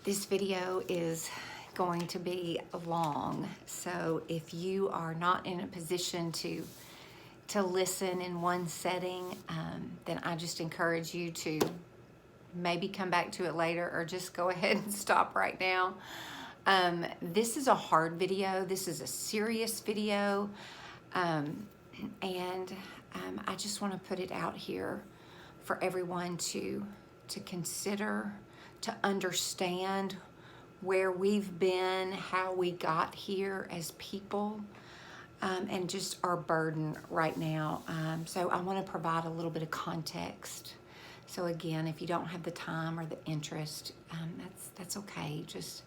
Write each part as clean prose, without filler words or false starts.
This video is going to be long, so if you are not in a position to listen in one setting, then I just encourage you to maybe come back to it later or just go ahead and stop right now. This is a hard video. This is a serious video, and I just want to put it out here for everyone to consider, to understand where we've been, how we got here as people, and just our burden right now. So I want to provide a little bit of context. So again, if you don't have the time or the interest, that's okay. Just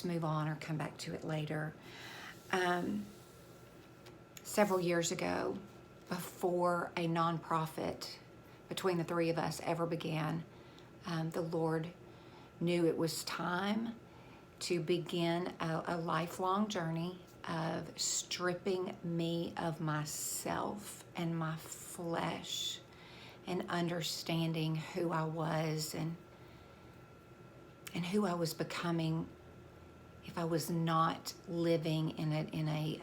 move on or come back to it later. Several years ago, before a nonprofit between the three of us ever began, the Lord knew it was time to begin a lifelong journey of stripping me of myself and my flesh and understanding who I was and who I was becoming if I was not living in a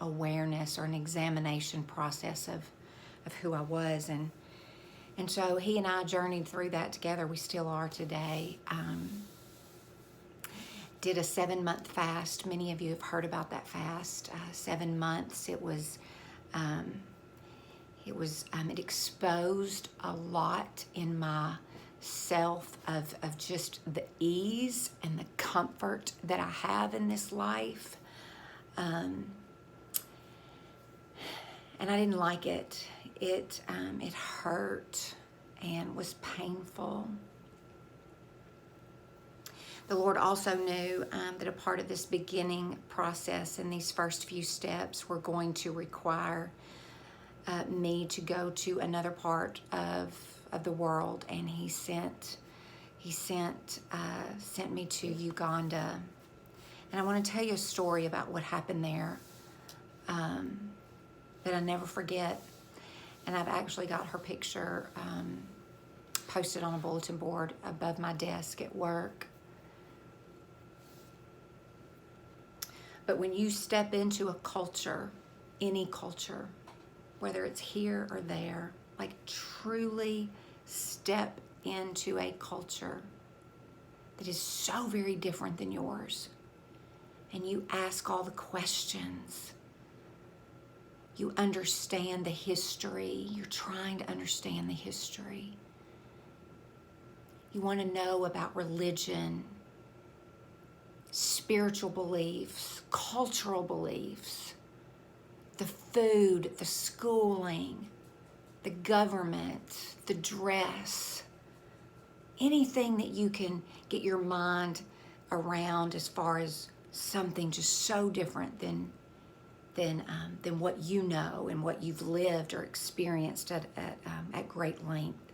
awareness or an examination process of who I was. And so he and I journeyed through that together. We still are today. Did a 7-month fast. Many of you have heard about that fast. 7 months. It exposed a lot in myself of just the ease and the comfort that I have in this life. And I didn't like it. It hurt and was painful. The Lord also knew that a part of this beginning process and these first few steps were going to require me to go to another part of the world, and He sent me to Uganda. And I want to tell you a story about what happened there that I never forget. And I've actually got her picture posted on a bulletin board above my desk at work. But when you step into a culture, any culture, whether it's here or there, like truly step into a culture that is so very different than yours, and you ask all the questions, you understand the history, you're trying to understand the history. You want to know about religion, spiritual beliefs, cultural beliefs, the food, the schooling, the government, the dress, anything that you can get your mind around as far as something just so different than what you know and what you've lived or experienced at great length.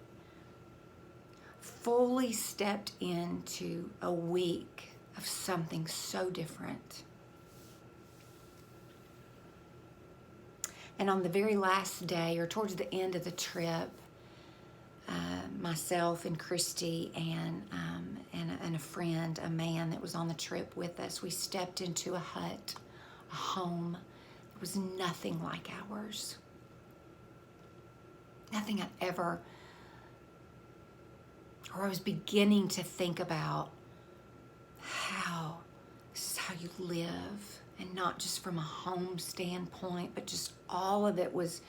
Fully stepped into a week of something so different. And on the very last day, or towards the end of the trip, myself and Christy and a friend, a man that was on the trip with us, we stepped into a hut, a home. It was nothing like ours. Nothing I'd ever, or I was beginning to think about how this is how you live, and not just from a home standpoint, but just all of it was,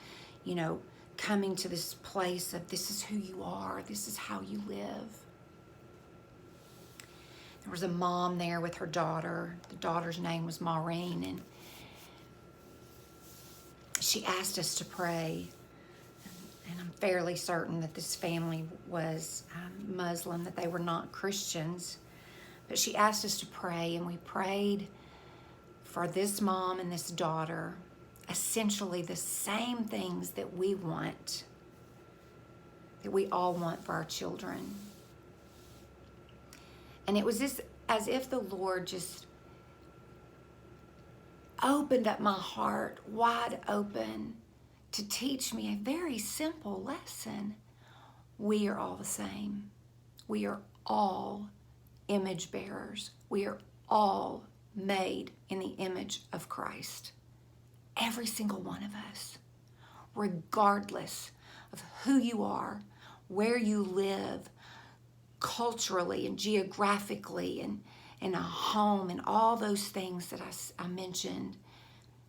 coming to this place of this is who you are, this is how you live. There was a mom there with her daughter. The daughter's name was Maureen, and she asked us to pray. And I'm fairly certain that this family was Muslim, that they were not Christians. But she asked us to pray, and we prayed for this mom and this daughter, essentially the same things that we want, that we all want for our children. And it was as if the Lord just opened up my heart wide open to teach me a very simple lesson. We are all the same. We are all image bearers. We are all made in the image of Christ. Every single one of us, regardless of who you are, where you live, culturally and geographically, and in a home, and all those things that I mentioned.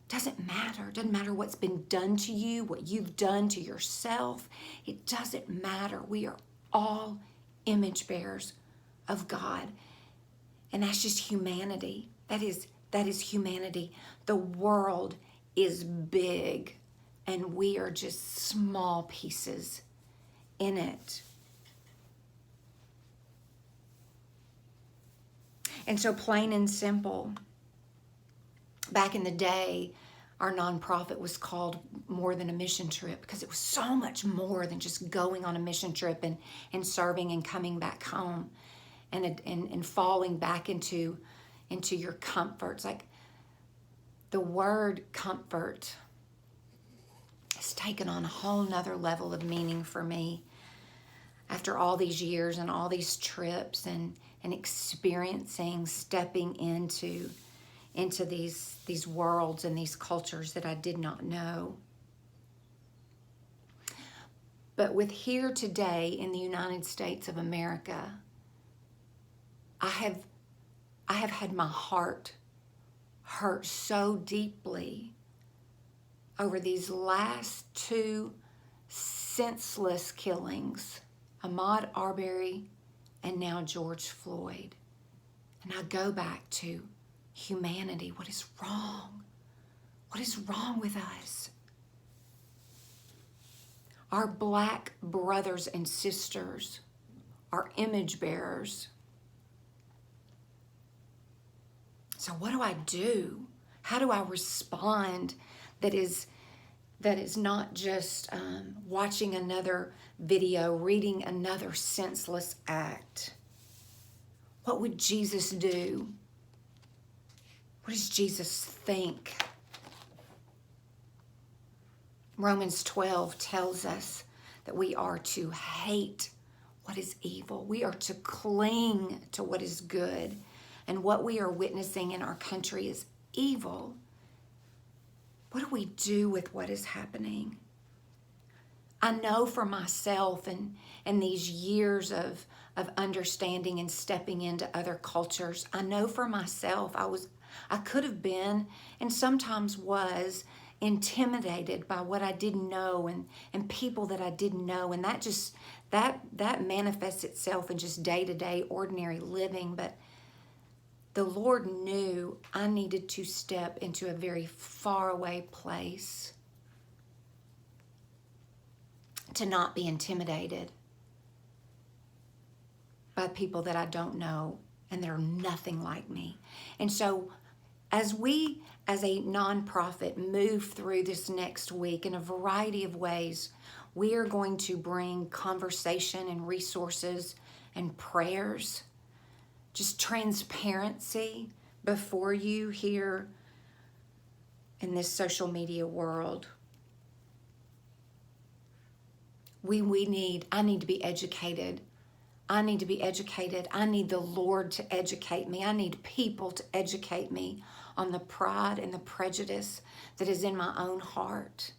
Doesn't matter. Doesn't matter what's been done to you, what you've done to yourself. It doesn't matter. We are all image bearers of God. And that's just humanity. That is humanity. The world is big, and we are just small pieces in it. And so, plain and simple, back in the day, our nonprofit was called More Than a Mission Trip, because it was so much more than just going on a mission trip and serving and coming back home and falling back into your comforts. Like, the word comfort has taken on a whole nother level of meaning for me after all these years and all these trips and experiencing, stepping into these worlds and these cultures that I did not know. But with here today in the United States of America, I have had my heart hurt so deeply over these last two senseless killings, Ahmaud Arbery and now George Floyd. And I go back to humanity. What is wrong? What is wrong with us? Our black brothers and sisters are image bearers. So what do I do? How do I respond that is not just watching another video, reading another senseless act? What would Jesus do? What does Jesus think? Romans 12 tells us that we are to hate what is evil. We are to cling to what is good. And what we are witnessing in our country is evil. What do we do with what is happening? I know for myself and these years of understanding and stepping into other cultures, I know for myself I could have been, and sometimes was, intimidated by what I didn't know and people that I didn't know. And that manifests itself in just day-to-day ordinary living. But the Lord knew I needed to step into a very faraway place to not be intimidated by people that I don't know and that are nothing like me. And so as we, as a nonprofit, move through this next week in a variety of ways, we are going to bring conversation and resources and prayers, just transparency before you here in this social media world. I need to be educated. I need to be educated. I need the Lord to educate me. I need people to educate me on the pride and the prejudice that is in my own heart.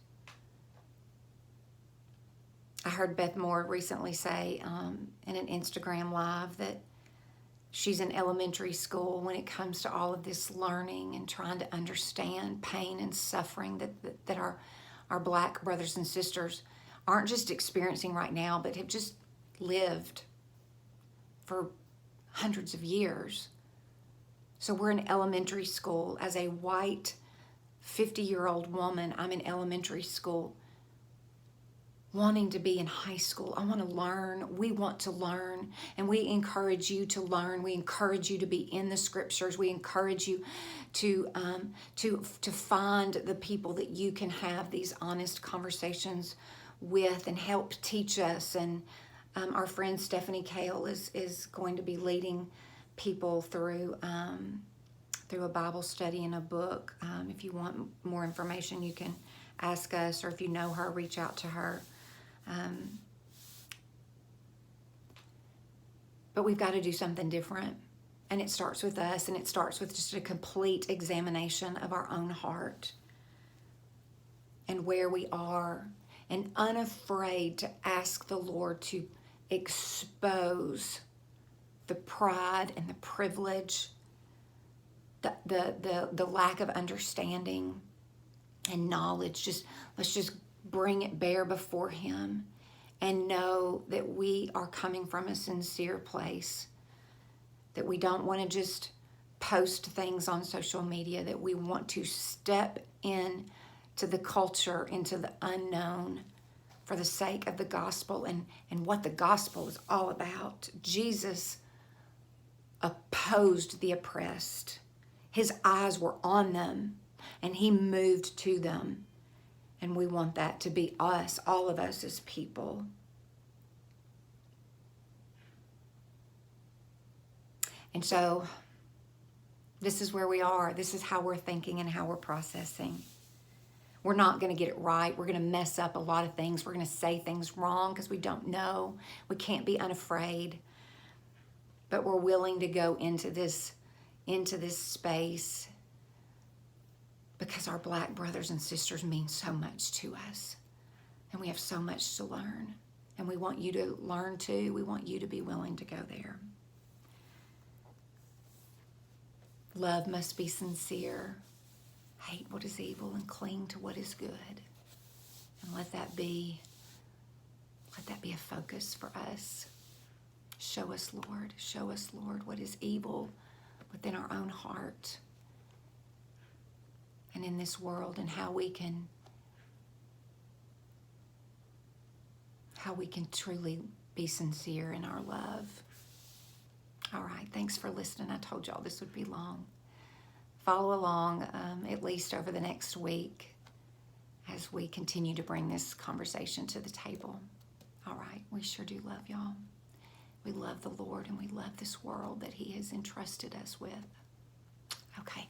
I heard Beth Moore recently say in an Instagram live that she's in elementary school when it comes to all of this learning and trying to understand pain and suffering that our black brothers and sisters aren't just experiencing right now, but have just lived for hundreds of years. So we're in elementary school. As a white 50-year-old woman, I'm in elementary school wanting to be in high school. I want to learn. We want to learn, and we encourage you to learn. We encourage you to be in the scriptures. We encourage you to find the people that you can have these honest conversations with and help teach us. And our friend Stephanie Kale is going to be leading people through a Bible study and a book. If you want more information, you can ask us, or if you know her, reach out to her. But we've got to do something different. And it starts with us, and it starts with just a complete examination of our own heart and where we are, and unafraid to ask the Lord to expose the pride and the privilege, the lack of understanding and knowledge. Let's just bring it bare before Him and know that we are coming from a sincere place, that we don't want to just post things on social media, that we want to step in to the culture, into the unknown, for the sake of the gospel and what the gospel is all about. Jesus opposed the oppressed. His eyes were on them, and He moved to them. And we want that to be us, all of us as people. And so this is where we are. This is how we're thinking and how we're processing. We're not going to get it right. We're going to mess up a lot of things. We're going to say things wrong because we don't know. We can't be unafraid. But we're willing to go into this space because our Black brothers and sisters mean so much to us. And we have so much to learn. And we want you to learn too. We want you to be willing to go there. Love must be sincere. Hate what is evil and cling to what is good. And let that be a focus for us. Show us, Lord, what is evil within our own heart and in this world, and how we can truly be sincere in our love. All right, thanks for listening. I told y'all this would be long. Follow along at least over the next week as we continue to bring this conversation to the table. All right, we sure do love y'all. We love the Lord, and we love this world that He has entrusted us with. Okay.